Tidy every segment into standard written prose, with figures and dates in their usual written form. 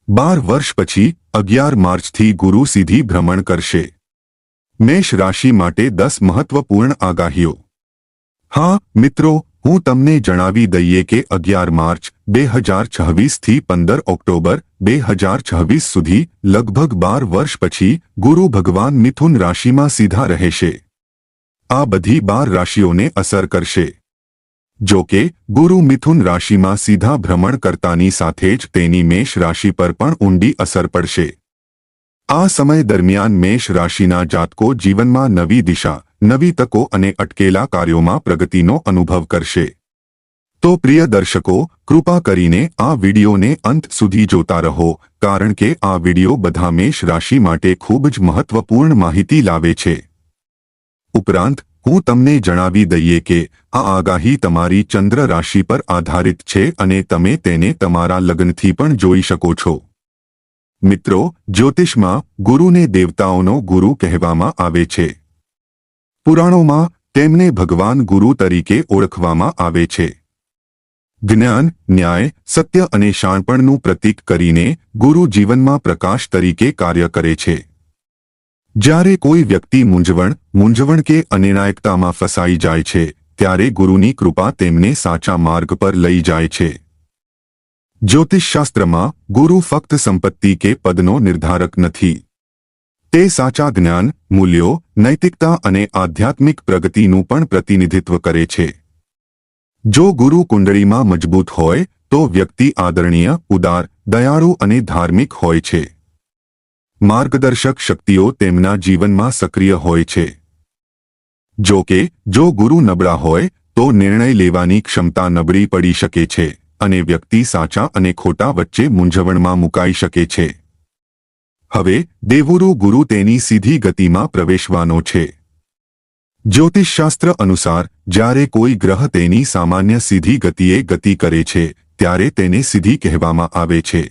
12 વર્ષ પછી 11 માર્ચથી ગુરુ સીધી ભ્રમણ કરશે। મેષ રાશિ માટે 10 મહત્વપૂર્ણ આગાહીઓ। હા મિત્રો, હું તમને જણાવી દઈએ કે 11 માર્ચ 2026 થી 15 ઓક્ટોબર 2026 સુધી લગભગ 12 વર્ષ પછી ગુરુ ભગવાન મિથુન રાશિમાં સીધા રહેશે। આ બધી 12 રાશિઓને અસર કરશે। જો કે ગુરુ મિથુન રાશિમાં સીધા ભ્રમણ કરતાની સાથે જ તેની મેષ રાશિ પર પણ ઊંડી અસર પડશે। આ સમય દરમિયાન મેષ રાશિના જાતકો જીવનમાં નવી દિશા, નવી તકો અને અટકેલા કાર્યોમાં પ્રગતિનો અનુભવ કરશે। તો પ્રિય દર્શકો, કૃપા કરીને આ વિડિયોને અંત સુધી જોતા રહો, કારણ કે આ વિડિયો બધા મેષ રાશિ માટે ખૂબ જ મહત્વપૂર્ણ માહિતી લાવે છે। ઉપરાંત હું તમને જણાવી દઈએ કે આ આગાહી તમારી ચંદ્ર રાશિ પર આધારિત છે અને તમે તેને તમારા લગ્નથી પણ જોઈ શકો છો। મિત્રો, જ્યોતિષમાં ગુરુને દેવતાઓનો ગુરુ કહેવામાં આવે છે। પુરાણોમાં તેમને ભગવાન ગુરુ તરીકે ઓળખવામાં આવે છે। જ્ઞાન, ન્યાય, સત્ય અને શાણપણનું પ્રતીક કરીને ગુરુ જીવનમાં પ્રકાશ તરીકે કાર્ય કરે છે। જ્યારે કોઈ વ્યક્તિ મૂંઝવણ કે અનિર્ણાયકતામાં ફસાઈ જાય છે, ત્યારે ગુરુની કૃપા તેમને સાચા માર્ગ પર લઈ જાય છે। જ્યોતિષશાસ્ત્રમાં ગુરુ ફક્ત સંપત્તિ કે પદનો નિર્ધારક નથી। તે સાચા જ્ઞાન, મૂલ્યો, નૈતિકતા અને આધ્યાત્મિક પ્રગતિનું પણ પ્રતિનિધિત્વ કરે છે। જો ગુરુ કુંડળીમાં મજબૂત હોય તો વ્યક્તિ આદરણીય, ઉદાર, દયાળુ અને ધાર્મિક હોય છે। માર્ગદર્શક શક્તિઓ તેમના જીવનમાં સક્રિય હોય છે। જો કે જો ગુરુ નબળા હોય તો નિર્ણય લેવાની ક્ષમતા નબળી પડી શકે છે અને વ્યક્તિ સાચા અને ખોટા વચ્ચે મૂંઝવણમાં મુકાઈ શકે છે। હવે દેવગુરુ ગુરુ તેની સીધી ગતિમાં પ્રવેશવાનો છે। જ્યોતિષશાસ્ત્ર અનુસાર જ્યારે કોઈ ગ્રહ તેની સામાન્ય સીધી ગતિએ ગતિ કરે છે ત્યારે તેને સીધી કહેવામાં આવે છે।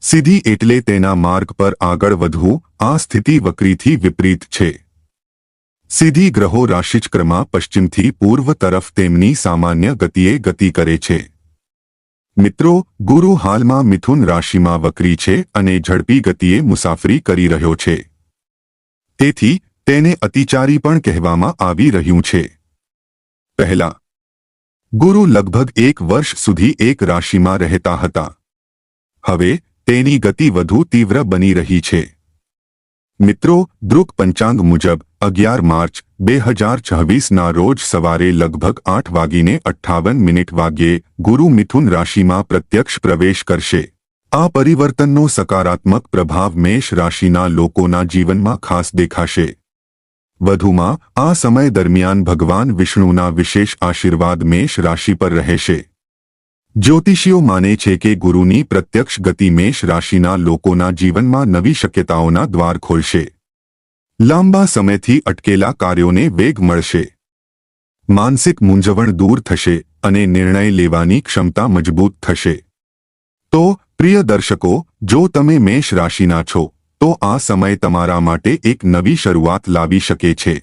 સીધી એટલે તેના માર્ગ પર આગળ વધવું। આ સ્થિતિ વક્રીથી વિપરીત છે। સીધી ગ્રહો રાશિચક્રમાં પશ્ચિમથી પૂર્વ તરફ તેમની સામાન્ય ગતિએ ગતિ કરે છે। મિત્રો, ગુરુ હાલમાં મિથુન રાશિમાં વક્રી છે અને ઝડપી ગતિએ મુસાફરી કરી રહ્યો છે। તેથી તેને અતિચારી પણ કહેવામાં આવી રહ્યું છે। પહેલા ગુરુ લગભગ 1 વર્ષ સુધી એક રાશિમાં રહેતા હતા। હવે તેની ગતિ વધુ તીવ્ર બની રહી છે। મિત્રો, દૃક પંચાંગ મુજબ 11 માર્ચ 2026ના રોજ સવારે લગભગ 8:58 વાગ્યે ગુરુ મિથુન રાશિમાં પ્રત્યક્ષ પ્રવેશ કરશે। આ પરિવર્તનનો સકારાત્મક પ્રભાવ મેષ રાશિના લોકોના જીવનમાં ખાસ દેખાશે। વધુમાં આ સમય દરમિયાન ભગવાન વિષ્ણુના વિશેષ આશીર્વાદ મેષ રાશિ પર રહેશે। જ્યોતિષીઓ માને છે કે ગુરુની પ્રત્યક્ષ ગતિ મેષ રાશિના લોકોના જીવનમાં નવી શક્યતાઓના દ્વાર ખોલશે। લાંબા સમયથી અટકેલા કાર્યોને વેગ મળશે। માનસિક મૂંઝવણ દૂર થશે અને નિર્ણય લેવાની ક્ષમતા મજબૂત થશે। તો પ્રિય દર્શકો, જો તમે મેષ રાશિના છો તો આ સમય તમારા માટે એક નવી શરૂઆત લાવી શકે છે।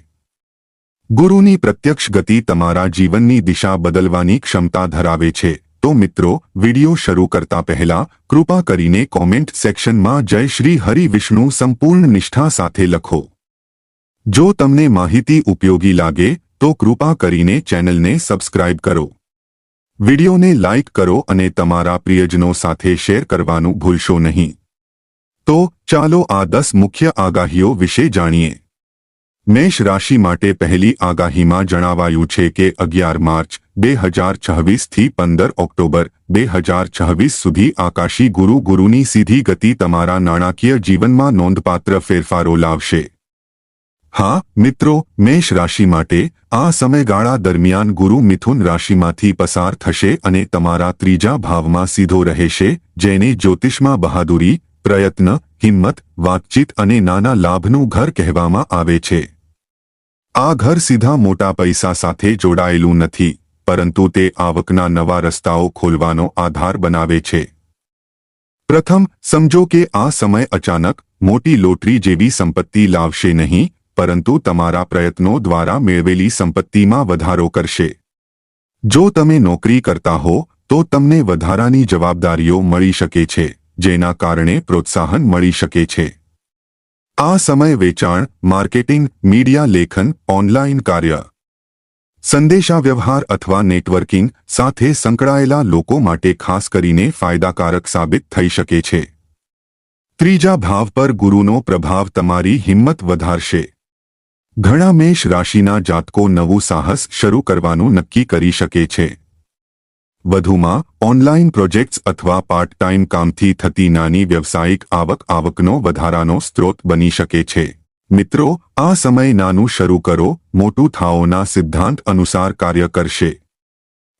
ગુરુની પ્રત્યક્ષ ગતિ તમારા જીવનની દિશા બદલવાની ક્ષમતા ધરાવે છે। તો મિત્રો, વિડિયો શરૂ કરતા પહેલા કૃપા કરીને કોમેન્ટ સેક્શનમાં જય શ્રી હરિ વિષ્ણુ સંપૂર્ણ નિષ્ઠા સાથે લખો। જો તમને માહિતી ઉપયોગી લાગે તો કૃપા કરીને ચેનલને સબસ્ક્રાઇબ કરો, વિડિયોને લાઇક કરો અને તમારા પ્રિયજનો સાથે શેર કરવાનું ભૂલશો નહીં। તો ચાલો આ 10 મુખ્ય આગાહીઓ વિશે જાણીએ। મેષ રાશિ માટે પહેલી આગાહીમાં જણાવાયું છે કે 11 માર્ચ 2026 થી 15 ઓક્ટોબર 2026 સુધી આકાશી ગુરુની સીધી ગતિ તમારા નાણાકીય જીવનમાં નોંધપાત્ર ફેરફારો લાવશે। હા મિત્રો, મેષ રાશિ માટે આ સમયગાળા દરમિયાન ગુરુ મિથુન રાશિમાંથી પસાર થશે અને તમારા ત્રીજા ભાવમાં સીધો રહેશે, જેને જ્યોતિષમાં બહાદુરી, પ્રયત્ન, હિંમત, વાતચીત અને નાના લાભનું ઘર કહેવામાં આવે છે। આ ઘર સીધા મોટા પૈસા સાથે જોડાયેલું નથી, પરંતુ તે આવકના નવા રસ્તાઓ ખોલવાનો આધાર બનાવે છે। પ્રથમ સમજો કે આ સમય અચાનક મોટી લોટરી જેવી સંપત્તિ લાવશે નહીં, પરંતુ તમારા પ્રયત્નો દ્વારા મેળવેલી સંપત્તિમાં વધારો કરશે। જો તમે નોકરી કરતા હો તો તમને વધારાની જવાબદારીઓ મળી શકે છે, જેના કારણે પ્રોત્સાહન મળી શકે છે. આ સમય વેચાણ, માર્કેટિંગ, મીડિયા લેખન, ઓનલાઈન કાર્ય, સંદેશાવ્યવહાર અથવા નેટવર્કિંગ સાથે સંકળાયેલા લોકો માટે ખાસ કરીને ફાયદાકારક સાબિત થઈ શકે છે. ત્રીજા ભાવ પર ગુરુનો પ્રભાવ તમારી હિંમત વધારશે. ઘણા મેષ રાશિના જાતકો નવું સાહસ શરૂ કરવાનું નક્કી કરી શકે છે. વધુમાં ઓનલાઈન પ્રોજેક્ટ્સ અથવા પાર્ટ ટાઈમ કામથી થતી નાની વ્યવસાયિક આવકનો વધારાનો સ્ત્રોત બની શકે છે. મિત્રો, આ સમય નાનું શરૂ કરો, મોટું થાઓના સિદ્ધાંત અનુસાર કાર્ય કરશે.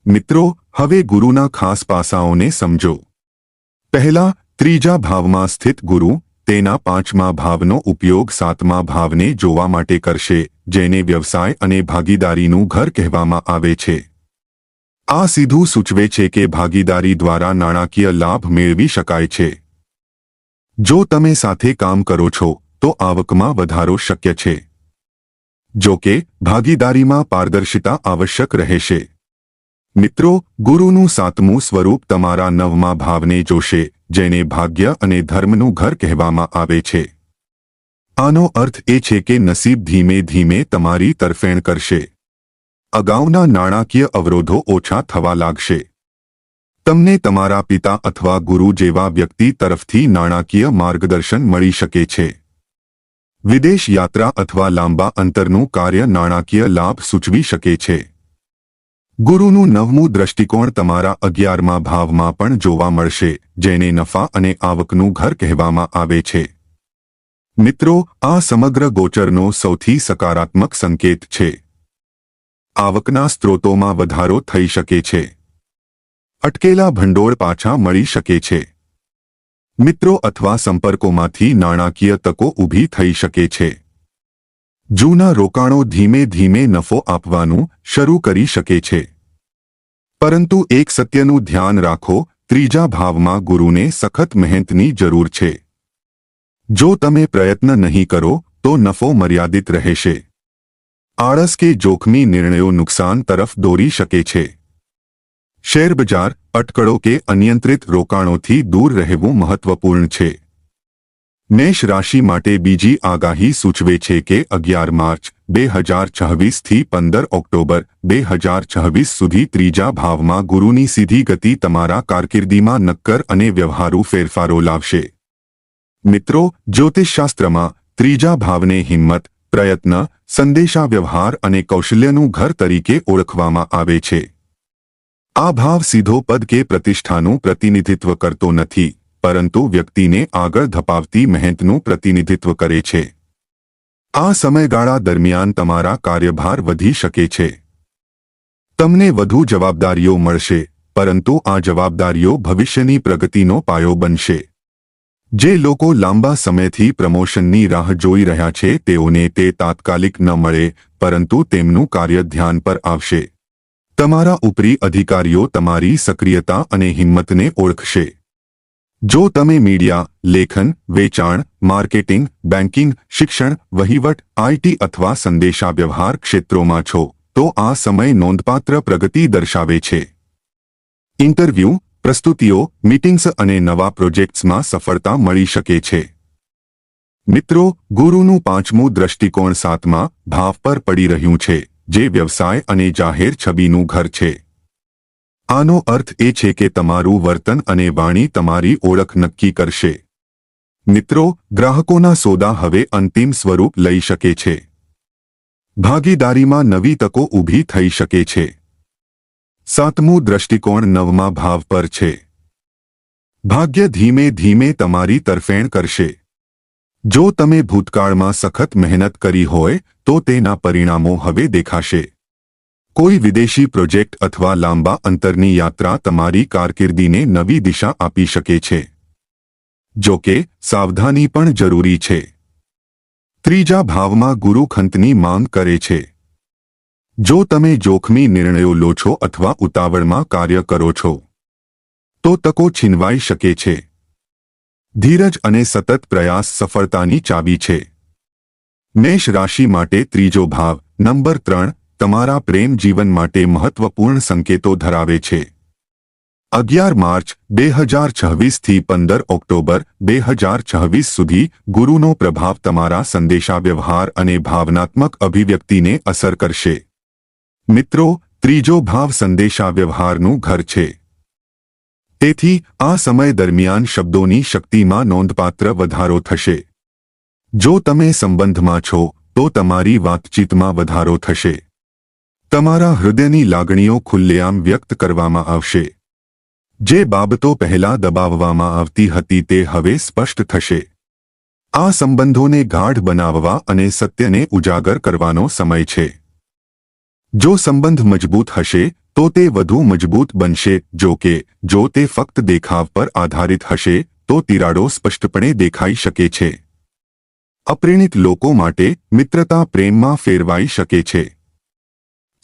મિત્રો, હવે ગુરુના ખાસ પાસાઓને સમજો. પહેલા, ત્રીજા ભાવમાં સ્થિત ગુરુ તેના પાંચમા ભાવનો ઉપયોગ સાતમા ભાવને જોવા માટે કરશે, જેને વ્યવસાય અને ભાગીદારીનું ઘર કહેવામાં આવે છે. આ સીધું સૂચવે છે કે ભાગીદારી દ્વારા નાણાકીય લાભ મેળવી શકાય છે. જો તમે સાથે કામ કરો છો તો આવકમાં વધારો શક્ય છે. જો કે ભાગીદારીમાં પારદર્શિતા આવશ્યક રહેશે. મિત્રો, ગુરુનું સાતમું સ્વરૂપ તમારા નવમા ભાવને જોશે, જેને ભાગ્ય અને ધર્મનું ઘર કહેવામાં આવે છે. આનો અર્થ એ છે કે નસીબ ધીમે ધીમે તમારી તરફેણ કરશે. અગાઉના નાણાકીય અવરોધો ઓછા થવા લાગશે. તમને તમારા પિતા અથવા ગુરુ જેવા વ્યક્તિ તરફથી નાણાકીય માર્ગદર્શન મળી શકે છે. વિદેશ યાત્રા અથવા લાંબા અંતરનું કાર્ય નાણાકીય લાભ સૂચવી શકે છે. ગુરુનું નવમું દ્રષ્ટિકોણ તમારા 11મા ભાવમાં પણ જોવા મળશે, જેને નફા અને આવકનું ઘર કહેવામાં આવે છે. મિત્રો, આ સમગ્ર ગોચરનો સૌથી સકારાત્મક સંકેત છે. આવકના સ્ત્રોતોમાં વધારો થઈ શકે છે. અટકેલા ભંડોળ પાછા મળી શકે છે. મિત્રો અથવા સંપર્કોમાંથી નાણાકીય તકો ઊભી થઈ શકે છે. જૂના રોકાણો ધીમે ધીમે નફો આપવાનું શરૂ કરી શકે છે. પરંતુ એક સત્યનું ધ્યાન રાખો, ત્રીજા ભાવમાં ગુરુને સખત મહેનતની જરૂર છે. જો તમે પ્રયત્ન નહીં કરો તો નફો મર્યાદિત રહેશે. આળસ કે જોખમી નિર્ણયો નુકસાન તરફ દોરી શકે છે. શેરબજાર, અટકળો કે અનિયંત્રિત રોકાણોથી દૂર રહેવું મહત્વપૂર્ણ છે. મેષ રાશિ માટે બીજી આગાહી સૂચવે છે કે 11 માર્ચ 2026 થી 15 ઓક્ટોબર 2026 સુધી ત્રીજા ભાવમાં ગુરુની સીધી ગતિ તમારા કારકિર્દીમાં નક્કર અને વ્યવહારુ ફેરફારો લાવશે. મિત્રો, જ્યોતિષશાસ્ત્રમાં ત્રીજા ભાવને હિંમત, પ્રયત્ન, સંદેશાવ્યવહાર અને કૌશલ્યનું ઘર તરીકે ઓળખવામાં આવે છે. આ ભાવ સીધો પદ કે પ્રતિષ્ઠાનું પ્રતિનિધિત્વ કરતો નથી, પરંતુ વ્યક્તિને આગળ ધપાવતી મહેનતનું પ્રતિનિધિત્વ કરે છે. આ સમયગાળા દરમિયાન તમારા કાર્યભાર વધી શકે છે. તમને વધુ જવાબદારીઓ મળશે, પરંતુ આ જવાબદારીઓ ભવિષ્યની પ્રગતિનો પાયો બનશે. જે લોકો લાંબા સમયથી પ્રમોશનની રાહ જોઈ રહ્યા છે તેઓને તે તાત્કાલિક ન મળે, પરંતુ તેમનું કાર્ય ધ્યાન પર આવશે. તમારા ઉપરી અધિકારીઓ તમારી સક્રિયતા અને હિંમતને ઓળખશે. જો તમે મીડિયા, લેખન, વેચાણ, માર્કેટિંગ, બેન્કિંગ, શિક્ષણ, વહીવટ, આઈટી અથવા સંદેશાવ્યવહાર ક્ષેત્રોમાં છો, તો આ સમય નોંધપાત્ર પ્રગતિ દર્શાવે છે. ઇન્ટરવ્યૂ, પ્રસ્તુતિઓ, મીટિંગ્સ અને નવા પ્રોજેક્ટ્સમાં સફળતા મળી શકે છે. મિત્રો, ગુરુનું પાંચમું દ્રષ્ટિકોણ સાતમા ભાવ પર પડી રહ્યું છે, જે વ્યવસાય અને જાહેર છબીનું ઘર છે. આનો અર્થ એ છે કે તમારું વર્તન અને વાણી તમારી ઓળખ નક્કી કરશે. મિત્રો, ગ્રાહકોના સોદા હવે અંતિમ સ્વરૂપ લઈ શકે છે. ભાગીદારીમાં નવી તકો ઊભી થઈ શકે છે. સાતમું દ્રષ્ટિકોણ નવમા ભાવ પર છે. ભાગ્ય ધીમે ધીમે તમારી તરફેણ કરશે. જો તમે ભૂતકાળમાં સખત મહેનત કરી હોય તો તેના પરિણામો હવે દેખાશે. કોઈ વિદેશી પ્રોજેક્ટ અથવા લાંબા અંતરની યાત્રા તમારી કારકિર્દીને નવી દિશા આપી શકે છે. જો કે સાવધાની પણ જરૂરી છે. ત્રીજા ભાવમાં ગુરુ ખંતની માંગ કરે છે. જો તમે જોખમી નિર્ણયો લો છો અથવા ઉતાવળમાં કાર્ય કરો છો તો તકો છીનવાઈ શકે છે. ધીરજ અને સતત પ્રયાસ સફળતાની ચાવી છે. મેષ રાશિ માટે ત્રીજો ભાવ, નંબર 3, તમારા પ્રેમ જીવન માટે મહત્વપૂર્ણ સંકેતો ધરાવે છે. 11 માર્ચ 2026 થી 15 ઓક્ટોબર 2026 સુધી ગુરુનો પ્રભાવ તમારા સંદેશાવ્યવહાર અને ભાવનાત્મક અભિવ્યક્તિને અસર કરશે. મિત્રો, ત્રીજો ભાવ સંદેશાવ્યવહારનું ઘર છે. તેથી આ સમય દરમિયાન શબ્દોની શક્તિમાં નોંધપાત્ર વધારો થશે. જો તમે સંબંધમાં છો તો તમારી વાતચીતમાં વધારો થશે. તમારા હૃદયની લાગણીઓ ખુલ્લેઆમ વ્યક્ત કરવામાં આવશે. જે બાબતો પહેલા દબાવવામાં આવતી હતી તે હવે સ્પષ્ટ થશે. આ સંબંધોને ગાઢ બનાવવા અને સત્યને ઉજાગર કરવાનો સમય છે. જો સંબંધ મજબૂત હશે તો તે વધુ મજબૂત બનશે. જો કે જો તે ફક્ત દેખાવ પર આધારિત હશે તો તિરાડો સ્પષ્ટપણે દેખાઈ શકે છે. અપરિણિત લોકો માટે મિત્રતા પ્રેમમાં ફેરવાઈ શકે છે.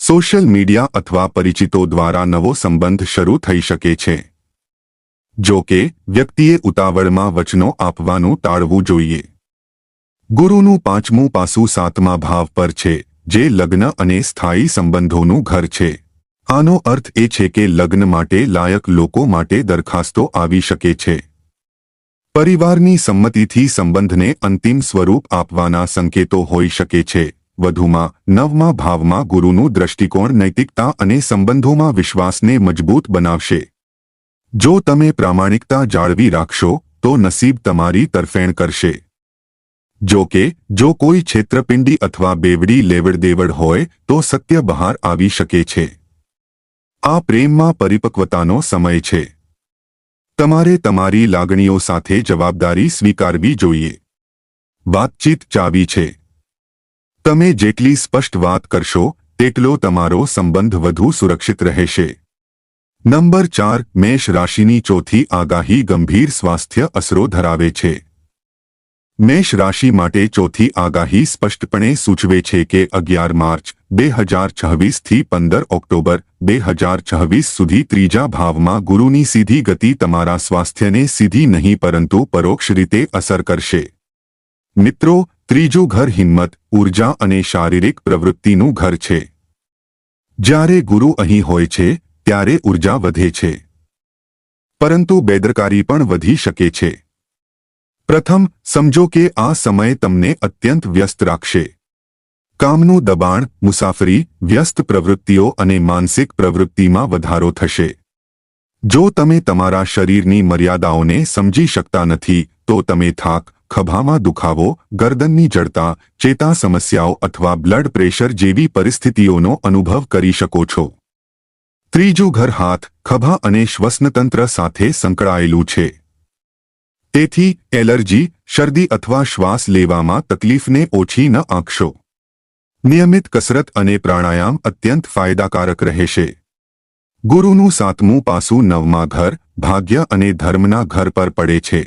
સોશિયલ મીડિયા અથવા પરિચિતો દ્વારા નવો સંબંધ શરૂ થઈ શકે છે. જો કે વ્યક્તિએ ઉતાવળમાં વચનો આપવાનું ટાળવું જોઈએ. ગુરુનું પાંચમું પાસું સાતમા ભાવ પર છે, જે લગ્ન અને સ્થાયી સંબંધોનું ઘર છે. આનો અર્થ એ છે કે લગ્ન માટે લાયક લોકો માટે દરખાસ્તો આવી શકે છે. પરિવારની સંમતિથી સંબંધને અંતિમ સ્વરૂપ આપવાના સંકેતો હોઈ શકે છે. વધુમાં નવમા ભાવમાં ગુરુનું દૃષ્ટિકોણ નૈતિકતા અને સંબંધોમાં વિશ્વાસને મજબૂત બનાવશે. જો તમે પ્રામાણિકતા જાળવી રાખશો તો નસીબ તમારી તરફેણ કરશે. જો કે જો કોઈ છેતરપિંડી અથવા બેવડી લેવડદેવડ હોય તો સત્ય બહાર આવી શકે છે. આ પ્રેમમાં પરિપક્વતાનો સમય છે. તમારે તમારી લાગણીઓ સાથે જવાબદારી સ્વીકારવી જોઈએ. વાતચીત ચાવી છે. તમે જેટલી સ્પષ્ટ વાત કરશો તેટલો તમારો સંબંધ વધુ સુરક્ષિત રહેશે. નંબર 4 મેષ રાશિની ચોથી આગાહી ગંભીર સ્વાસ્થ્ય અસરો ધરાવે છે. મેષ રાશિ માટે ચોથી આગાહી સ્પષ્ટપણે સૂચવે છે કે 11 માર્ચ 2026 થી 15 ઓક્ટોબર 2026 સુધી ત્રીજા ભાવમાં ગુરુની સીધી ગતિ તમારા સ્વાસ્થ્યને સીધી નહીં પરંતુ પરોક્ષ રીતે અસર કરશે. મિત્રો, ત્રીજું ઘર હિંમત, ઊર્જા અને શારીરિક પ્રવૃત્તિનું ઘર છે. જ્યારે ગુરુ અહીં હોય છે ત્યારે ઊર્જા વધે છે. પરંતુ બેદરકારી પણ વધી શકે છે. પ્રથમ, સમજો કે આ સમય તમને અત્યંત વ્યસ્ત રાખશે. કામનું દબાણ, મુસાફરી, વ્યસ્ત પ્રવૃત્તિઓ અને માનસિક પ્રવૃત્તિમાં વધારો થશે. જો તમે તમારા શરીરની મર્યાદાઓને સમજી શકતા નથી તો તમે થાક, ખભામાં દુખાવો, ગરદનની જડતા, ચેતા સમસ્યાઓ અથવા બ્લડ પ્રેશર જેવી પરિસ્થિતિઓનો અનુભવ કરી શકો છો. ત્રીજું ઘર હાથ, ખભા અને શ્વસનતંત્ર સાથે સંકળાયેલું છે. તેથી એલર્જી, શરદી અથવા શ્વાસ લેવામાં તકલીફને ઓછી ન આંકશો. નિયમિત કસરત અને પ્રાણાયામ અત્યંત ફાયદાકારક રહેશે. ગુરુનું સાતમું પાસું નવમા ઘર, ભાગ્ય અને ધર્મના ઘર પર પડે છે.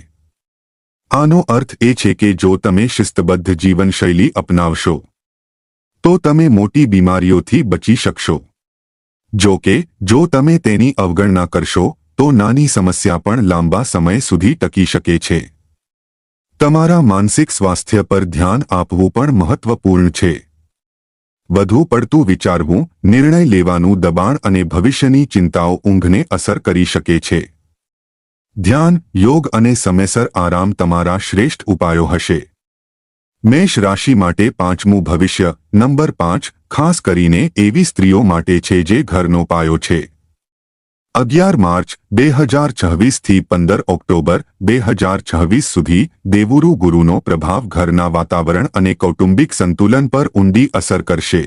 આનો અર્થ એ છે કે જો તમે શિસ્તબદ્ધ જીવનશૈલી અપનાવશો તો તમે મોટી બીમારીઓથી બચી શકશો. જો કે જો તમે તેની અવગણના કરશો તો નાની સમસ્યા પણ લાંબા સમય સુધી ટકી શકે છે. તમારા માનસિક સ્વાસ્થ્ય પર ધ્યાન આપવું પણ મહત્વપૂર્ણ છે. વધુ પડતું વિચારવું, નિર્ણય લેવાનું દબાણ અને ભવિષ્યની ચિંતાઓ ઊંઘને અસર કરી શકે છે. ધ્યાન, યોગ અને સમયસર આરામ તમારા શ્રેષ્ઠ ઉપાયો હશે. મેષ રાશિ માટે પાંચમું ભવિષ્ય, નંબર 5 ખાસ કરીને એવી સ્ત્રીઓ માટે છે જે ઘરનો પાયો છે. 11 માર્ચ 2026 થી 15 ઓક્ટોબર 2026 સુધી દેવુરુ ગુરુનો પ્રભાવ ઘરના વાતાવરણ અને કૌટુંબિક સંતુલન પર ઊંડી અસર કરશે.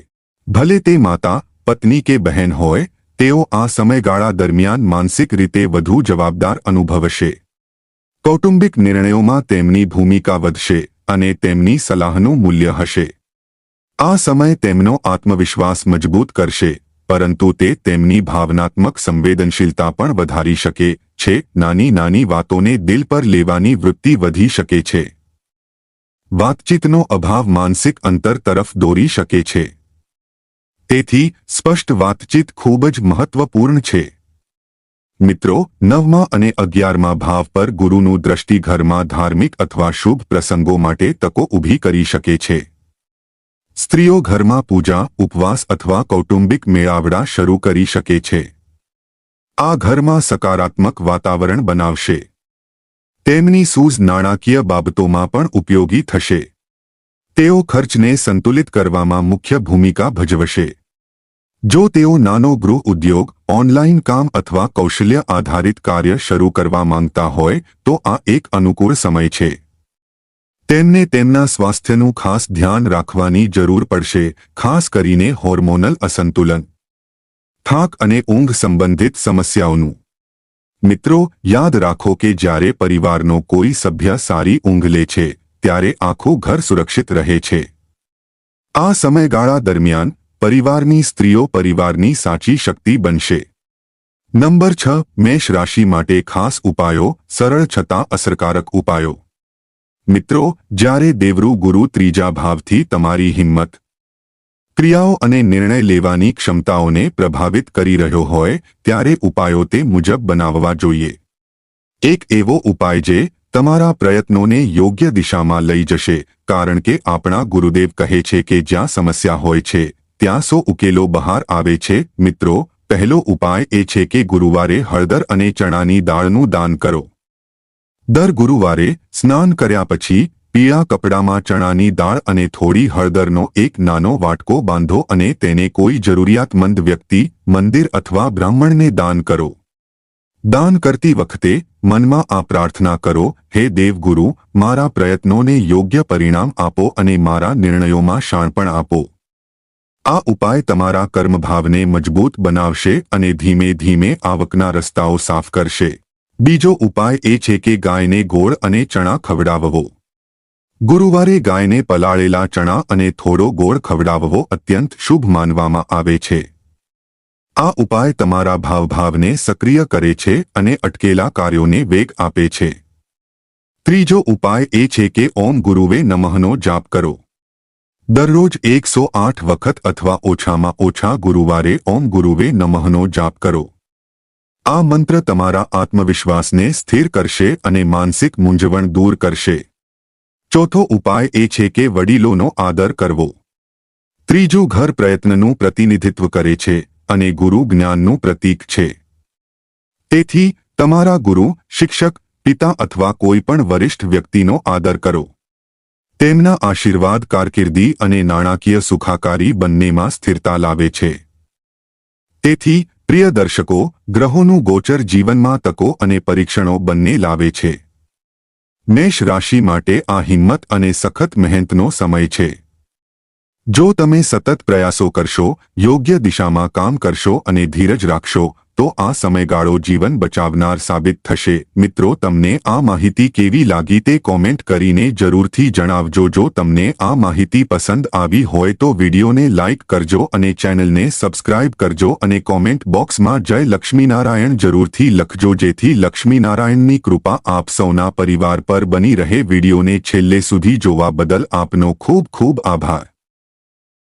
ભલે તે માતા, પત્ની કે બહેન હોય, તેઓ આ સમયગાળા દરમિયાન માનસિક રીતે વધુ જવાબદાર અનુભવશે. કૌટુંબિક નિર્ણયોમાં તેમની ભૂમિકા વધશે અને તેમની સલાહનું મૂલ્ય હશે. આ સમય તેમનો આત્મવિશ્વાસ મજબૂત કરશે, પરંતુ તે તેમની ભાવનાત્મક સંવેદનશીલતા પણ વધારી શકે છે. નાની નાની વાતોને દિલ પર લેવાની વૃત્તિ વધી શકે છે. વાતચીતનો અભાવ માનસિક અંતર તરફ દોરી શકે છે. તેથી સ્પષ્ટ વાતચીત ખૂબ જ મહત્વપૂર્ણ છે. મિત્રો, 9મા અને 11મા ભાવ પર ગુરુનું દ્રષ્ટિ ઘરમાં ધાર્મિક અથવા શુભ પ્રસંગો માટે તકો ઊભી કરી શકે છે. સ્ત્રીઓ ઘરમાં પૂજા, ઉપવાસ અથવા કૌટુંબિક મેળાવડા શરૂ કરી શકે છે. આ ઘરમાં સકારાત્મક વાતાવરણ બનાવશે. તેમની સૂઝ નાણાકીય બાબતોમાં પણ ઉપયોગી થશે. તેઓ ખર્ચને સંતુલિત કરવામાં મુખ્ય ભૂમિકા ભજવશે. જો તેઓ નાનો ગૃહ ઉદ્યોગ, ઓનલાઈન કામ અથવા કૌશલ્ય આધારિત કાર્ય શરૂ કરવા માંગતા હોય તો આ એક અનુકૂળ સમય છે. તેમને તેમના સ્વાસ્થ્યનું ખાસ ધ્યાન રાખવાની જરૂર પડશે, ખાસ કરીને હોર્મોનલ અસંતુલન, થાક અને ઊંઘ સંબંધિત સમસ્યાઓનું. મિત્રો, યાદ રાખો કે જ્યારે પરિવારનો કોઈ સભ્ય સારી ઊંઘ લે છે ત્યારે આખું ઘર સુરક્ષિત રહે છે. આ સમયગાળા દરમિયાન પરિવારની સ્ત્રીઓ પરિવારની સાચી શક્તિ બનશે. નંબર 6. મેષ રાશિ માટે ખાસ ઉપાયો, સરળ છતાં અસરકારક ઉપાયો. મિત્રો, જ્યારે દેવગુરુ ગુરુ ત્રીજા ભાવથી તમારી હિંમત, ક્રિયાઓ અને નિર્ણય લેવાની ક્ષમતાઓને પ્રભાવિત કરી રહ્યો હોય ત્યારે ઉપાયો તે મુજબ બનાવવા જોઈએ. એક એવો ઉપાય જે તમારા પ્રયત્નોને યોગ્ય દિશામાં લઈ જશે, કારણ કે આપણા ગુરુદેવ કહે છે કે જ્યાં સમસ્યા હોય છે ત્યાં 100 ઉકેલો બહાર આવે છે. મિત્રો, પહેલો ઉપાય એ છે કે ગુરુવારે હળદર અને ચણાની દાળનું દાન કરો. દર ગુરુવારે સ્નાન કર્યા પછી પીળા કપડામાં ચણાની દાળ અને થોડી હળદરનો એક નાનો વાટકો બાંધો અને તેને કોઈ જરૂરિયાતમંદ વ્યક્તિ, મંદિર અથવા બ્રાહ્મણને દાન કરો. દાન કરતી વખતે મનમાં આ પ્રાર્થના કરો, હે દેવગુરુ, મારા પ્રયત્નોને યોગ્ય પરિણામ આપો અને મારા નિર્ણયોમાં શાણપણ આપો. આ ઉપાય તમારા કર્મભાવને મજબૂત બનાવશે અને ધીમે ધીમે આવકના રસ્તાઓ સાફ કરશે. બીજો ઉપાય એ છે કે ગાયને ગોળ અને ચણા ખવડાવવો. ગુરુવારે ગાયને પલાળેલા ચણા અને થોડો ગોળ ખવડાવવો અત્યંત શુભ માનવામાં આવે છે. આ ઉપાય તમારા ભાવભાવને સક્રિય કરે છે અને અટકેલા કાર્યોને વેગ આપે છે. ત્રીજો ઉપાય એ છે કે ઓમ ગુરુવે નમઃનો જાપ કરો. દરરોજ 108 વખત અથવા ઓછામાં ઓછા ગુરુવારે ઓમ ગુરુવે નમઃનો જાપ કરો. આ મંત્ર તમારા આત્મવિશ્વાસને સ્થિર કરશે અને માનસિક મૂંઝવણ દૂર કરશે. ચોથો ઉપાય એ છે કે વડીલોનો આદર કરવો. ત્રીજું ઘર પ્રયત્નનું પ્રતિનિધિત્વ કરે છે અને ગુરુ જ્ઞાનનું પ્રતીક છે. તેથી તમારા ગુરુ, શિક્ષક, પિતા અથવા કોઈ પણ વરિષ્ઠ વ્યક્તિનો આદર કરો. તેમના આશીર્વાદ કારકિર્દી અને નાણાકીય સુખાકારી બંનેમાં સ્થિરતા લાવે છે. તેથી પ્રિય દર્શકો, ગ્રહોનું ગોચર જીવનમાં તકો અને પરીક્ષણો બંને લાવે છે. મેષ રાશિ માટે આ હિંમત અને સખત મહેનતનો સમય છે. જો તમે સતત પ્રયાસો કરશો, યોગ્ય દિશામાં કામ કરશો અને ધીરજ રાખશો તો આ સમયગાળો જીવન બચાવનાર સાબિત થશે. મિત્રો, તમને આ માહિતી કેવી લાગી તે કોમેન્ટ કરીને જરૂરથી જણાવજો. જો તમને આ માહિતી પસંદ આવી હોય તો વિડીયોને લાઇક કરજો અને ચેનલને સબસ્ક્રાઇબ કરજો અને કોમેન્ટ બોક્સમાં જય લક્ષ્મીનારાયણ જરૂરથી લખજો, જેથી લક્ષ્મીનારાયણની કૃપા આપ સૌના પરિવાર પર બની રહે. વિડીયોને છેલ્લે સુધી જોવા બદલ આપનો ખૂબ ખૂબ આભાર.